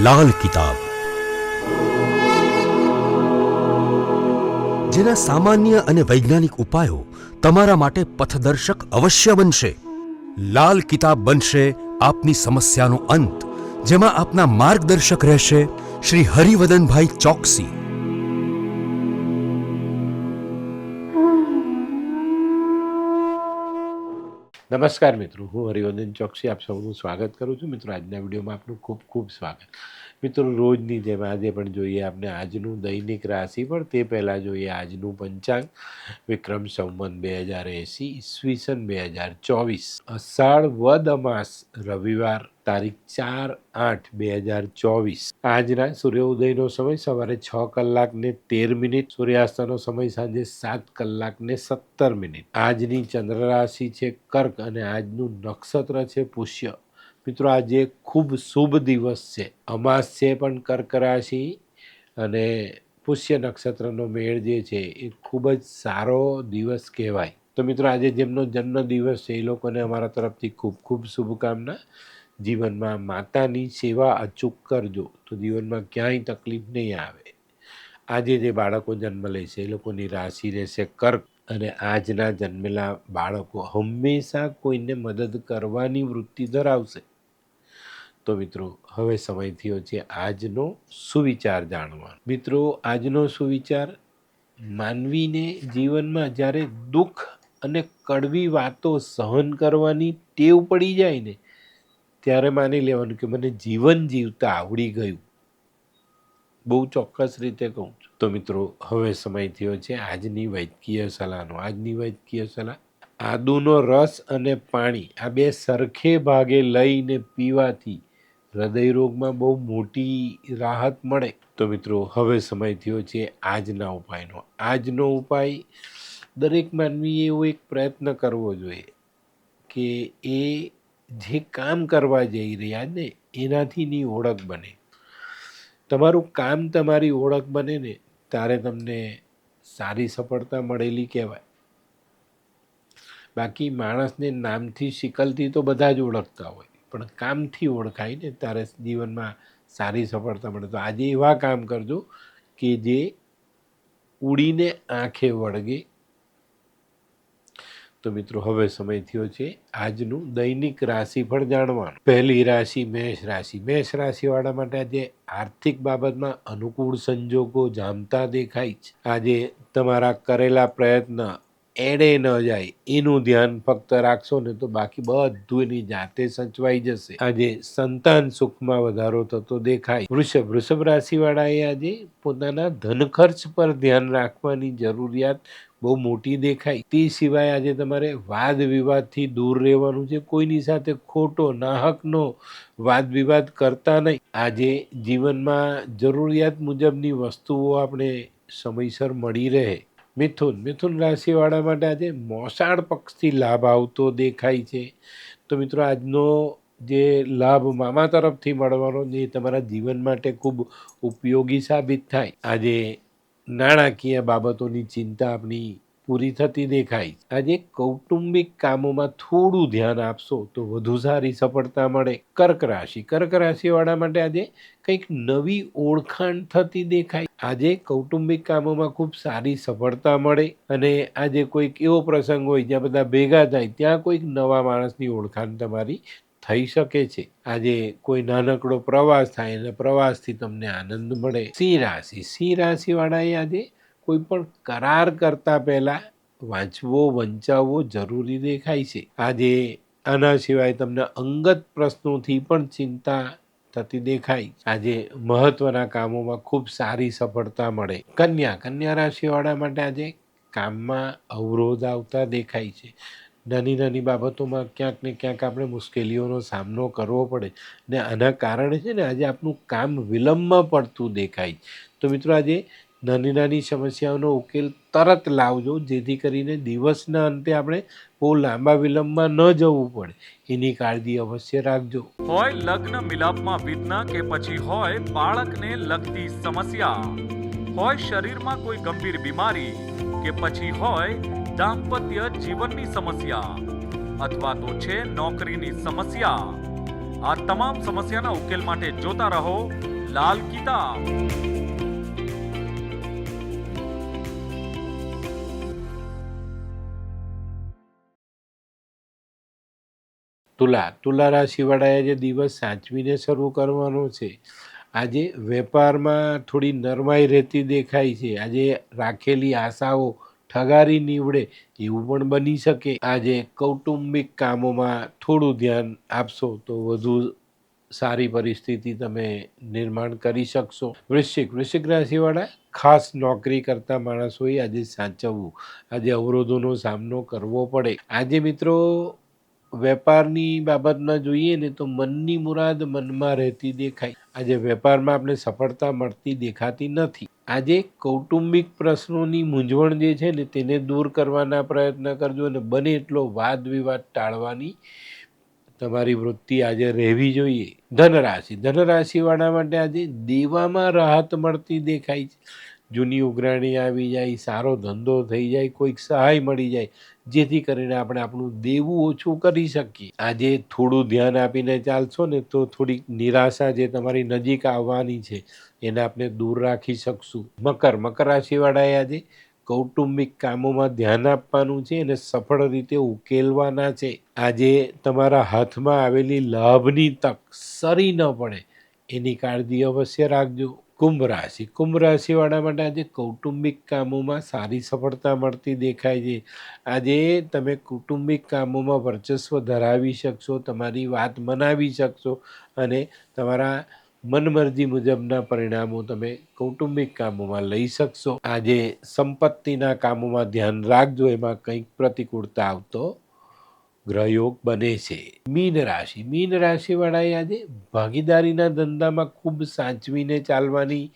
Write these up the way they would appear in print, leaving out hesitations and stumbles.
લાલ કિતાબ, જેના સામાન્ય અને વૈજ્ઞાનિક ઉપાયો તમારા માટે પથદર્શક અવશ્ય બનશે. લાલ કિતાબ બનશે આપની સમસ્યાનો અંત, જેમાં આપના માર્ગદર્શક રહેશે શ્રી હરિવદનભાઈ ચોકસી. નમસ્કાર મિત્રો, હું હરિવર્ધન ચોકસી આપ સૌનું સ્વાગત કરું છું. મિત્રો, આજના વિડીયોમાં આપનું ખૂબ ખૂબ સ્વાગત. મિત્રો, રોજની જેમ આજે પણ જોઈએ આપણે આજનું દૈનિક રાશિફળ. તે પહેલાં જોઈએ આજનું પંચાંગ. વિક્રમ સંવત 2080 ઈસવીસન 2024 અષાઢ વદ અમાસ રવિવાર તારીખ 4/8/2024. આજના સૂર્યોદયનો સમય સવારે 6:13, સૂર્યાસ્તનો સમય સાંજે 7:17. આજની ચંદ્ર રાશિ છે કર્ક અને આજનું નક્ષત્ર છે પુષ્ય. મિત્રો, આજે ખૂબ શુભ દિવસ છે. અમાસ છે પણ કર્ક રાશિ અને પુષ્ય નક્ષત્રનો મેળ જે છે એ ખૂબ જ સારો દિવસ કહેવાય. તો મિત્રો, આજે જેમનો જન્મદિવસ છે એ લોકોને અમારા તરફથી ખૂબ ખૂબ શુભકામના. જીવનમાં માતાની સેવા અચૂક કરજો તો જીવનમાં ક્યાંય તકલીફ નહીં આવે. આજે જે બાળકો જન્મ લે છે એ લોકોની રાશિ રહેશે કર્ક અને આજના જન્મેલા બાળકો હંમેશા કોઈને મદદ કરવાની વૃત્તિ ધરાવશે. તો મિત્રો, હવે સમય થયો છે આજનો સુવિચાર જાણવાનો. મિત્રો, આજનો સુવિચાર: માનવીને જીવનમાં જ્યારે દુઃખ અને કડવી વાતો સહન કરવાની ટેવ પડી જાય ને ત્યારે માની લેવાનું કે મને જીવન જીવતા આવડી ગયું. બહુ ચોક્કસ રીતે કહું છું. તો મિત્રો, હવે સમય થયો છે આજની વૈદ્યકીય સલાહનો. આજની વૈદ્યકીય સલાહ: આદુનો રસ અને પાણી આ બે સરખે ભાગે લઈને પીવાથી હૃદયરોગમાં બહુ મોટી રાહત મળે. તો મિત્રો, હવે સમય થયો છે આજના ઉપાયનો. આજનો ઉપાય: દરેક માનવીએ એવો એક પ્રયત્ન કરવો જોઈએ કે એ જે કામ કરવા જઈ રહ્યા ને એનાથીની ઓળખ બને. તમારું કામ તમારી ઓળખ બને ને ત્યારે તમને સારી સફળતા મળેલી કહેવાય. બાકી માણસને નામથી શિકલથી તો બધા જ ઓળખતા હોય, પણ કામથી ઓળખાય ને ત્યારે જીવનમાં સારી સફળતા મળે. તો આજે એવા કામ કરજો કે જે ઉડીને આંખે વળગે. તો મિત્રો, હવે સમય થયો છે આજનું દૈનિક રાશિફળ જાણવાનું. પહેલી રાશિ મેષ રાશિ. મેષ રાશિવાળા માટે આજે આર્થિક બાબતમાં અનુકૂળ સંજોગો જામતા દેખાય છે. આજે તમારા કરેલા પ્રયત્ન એડે ન જાય એનું ધ્યાન ફક્ત રાખશો ને તો બાકી બધું એની જાતે સચવાઈ જશે. આજે સંતાન સુખમાં વધારો થતો દેખાય. વૃષભ રાશિવાળાએ આજે પોતાના ધન ખર્ચ પર ધ્યાન રાખવાની જરૂરિયાત બહુ મોટી દેખાય. તે સિવાય આજે તમારે વાદ વિવાદથી દૂર રહેવાનું છે. કોઈની સાથે ખોટો નાહકનો વાદ વિવાદ કરતા નહીં. આજે જીવનમાં જરૂરિયાત મુજબની વસ્તુઓ આપણે સમયસર મળી રહે. મિથુન રાશિવાળા માટે આજે મોસાળ પક્ષથી લાભ આવતો દેખાય છે. તો મિત્રો, આજનો જે લાભ મામા તરફથી મળવાનો એ તમારા જીવન માટે ખૂબ ઉપયોગી સાબિત થાય. આજે નાણાકીય બાબતોની ચિંતા આપણી પૂરી થતી દેખાય. આજે કૌટુંબિક કામોમાં થોડું ધ્યાન આપશો તો વધુ સારી સફળતા મળે. કર્ક રાશિવાળા માટે આજે કંઈક નવી ઓળખાણ થતી દેખાય. આજે કૌટુંબિક કામોમાં ખૂબ સારી સફળતા મળે અને આજે કોઈક એવો પ્રસંગ હોય જ્યાં બધા ભેગા થાય ત્યાં કોઈક નવા માણસની ઓળખાણ તમારી થઈ શકે છે. આજે કોઈ નાનકડો પ્રવાસ થાય અને પ્રવાસથી તમને આનંદ મળે. સિંહ રાશિવાળાએ આજે કોઈ પણ કરાર કરતા પહેલા વાંચવો વંચાવવો જરૂરી દેખાય છે. આજે આના સિવાય તમને અંગત પ્રશ્નોથી પણ ચિંતા થતી દેખાય. આજે મહત્વના કામોમાં ખૂબ સારી સફળતા મળે. કન્યા રાશિવાળા માટે આજે કામમાં અવરોધ આવતા દેખાય છે. નાની બાબતોમાં ક્યાંક ને ક્યાંક આપણે મુશ્કેલીઓનો સામનો કરવો પડે ને આના કારણે છે ને આજે આપણું કામ વિલંબમાં પડતું દેખાય. તો મિત્રો, આજે નાની સમસ્યાઓનો ઉકેલ તરત લાવજો જેથી કરીને દિવસના અંતે આપણે બહુ લાંબા વિલંબમાં ન જવું પડે. એની કાળજી અવશ્ય રાખજો. હોય લગ્ન મિલાપમાં વિઘ્ન કે પછી હોય બાળકને લગતી સમસ્યા, હોય શરીરમાં કોઈ ગંભીર બીમારી કે પછી હોય દાંપત્ય જીવનની સમસ્યા અથવા તો છે નોકરીની સમસ્યા, આ તમામ સમસ્યાના ઉકેલ માટે જોતા રહો લાલ કિતાબ. તુલા રાશિવાળાએ જે દિવસ સાચવીને શરૂ કરવાનો છે. આજે વેપારમાં થોડી નરમાઈ રહેતી દેખાય છે. આજે રાખેલી આશાઓ ઠગારી નીવડે એવું પણ બની શકે. આજે કૌટુંબિક કામોમાં થોડું ધ્યાન આપશો તો વધુ સારી પરિસ્થિતિ તમે નિર્માણ કરી શકશો. વૃશ્ચિક રાશિવાળા ખાસ નોકરી કરતા માણસોએ આજે સાચવવું. આજે અવરોધોનો સામનો કરવો પડે. આજે મિત્રો વેપારની બાબતમાં જોઈએ ને તો મનની મુરાદ મનમાં રહેતી દેખાય. આજે વેપારમાં આપણે સફળતા મળતી દેખાતી નથી. આજે કૌટુંબિક પ્રશ્નોની મૂંઝવણ જે છે ને તેને દૂર કરવાના પ્રયત્ન કરજો અને બને એટલો વાદ વિવાદ ટાળવાની તમારી વૃત્તિ આજે રહેવી જોઈએ. ધનરાશિવાળા માટે આજે દેવામાં રાહત મળતી દેખાય છે. જૂની ઉઘરાણી આવી જાય, સારો ધંધો થઈ જાય, કોઈક સહાય મળી જાય, જેથી કરીને આપણે આપણું દેવું ઓછું કરી શકીએ. આજે થોડું ધ્યાન આપીને ચાલશો ને તો થોડીક નિરાશા જે તમારી નજીક આવવાની છે એને આપણે દૂર રાખી શકશું. મકર રાશિવાળાએ આજે કૌટુંબિક કામોમાં ધ્યાન આપવાનું છે અને સફળ રીતે ઉકેલવાના છે. આજે તમારા હાથમાં આવેલી લાભની તક સરી ન પડે એની કાળજી અવશ્ય રાખજો. કુંભ રાશિવાળા માટે આજે કૌટુંબિક કામોમાં સારી સફળતા મળતી દેખાય છે. આજે તમે કૌટુંબિક કામોમાં વર્ચસ્વ ધરાવી શકશો, તમારી વાત મનાવી શકશો અને તમારા મનમરજી મુજબના પરિણામો તમે કૌટુંબિક કામોમાં લઈ શકશો. આજે સંપત્તિના કામોમાં ધ્યાન રાખજો, એમાં કંઈક પ્રતિકૂળતા આવતો ગ્રહયોગ બને છે. મીન રાશિવાળાએ આજે ભાગીદારીના ધંધામાં ખૂબ સાચવીને ચાલવાની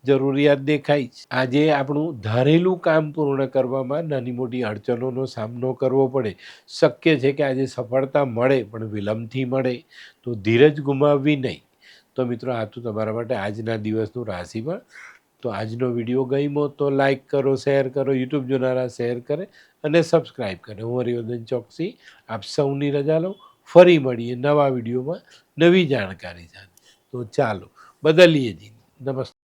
જરૂરિયાત દેખાય છે. આજે આપણું ધારેલું કામ પૂર્ણ કરવામાં નાની મોટી અડચણોનો સામનો કરવો પડે. શક્ય છે કે આજે સફળતા મળે પણ વિલંબથી મળે, તો ધીરજ ગુમાવવી નહીં. તો મિત્રો, આ તો તમારા માટે આજના દિવસનું રાશિફળ. તો આજનો વિડીયો ગમ્યો તો લાઈક કરો, શેર કરો, યુટ્યુબ જોનારા શેર કરે અને સબસ્ક્રાઈબ કરે. હું હરિવર્ધન ચોકસી આપ સૌની રજા લઉં. ફરી મળીએ નવા વિડીયોમાં નવી જાણકારી સાથે. તો ચાલો બદલીએ જી. નમસ્તે.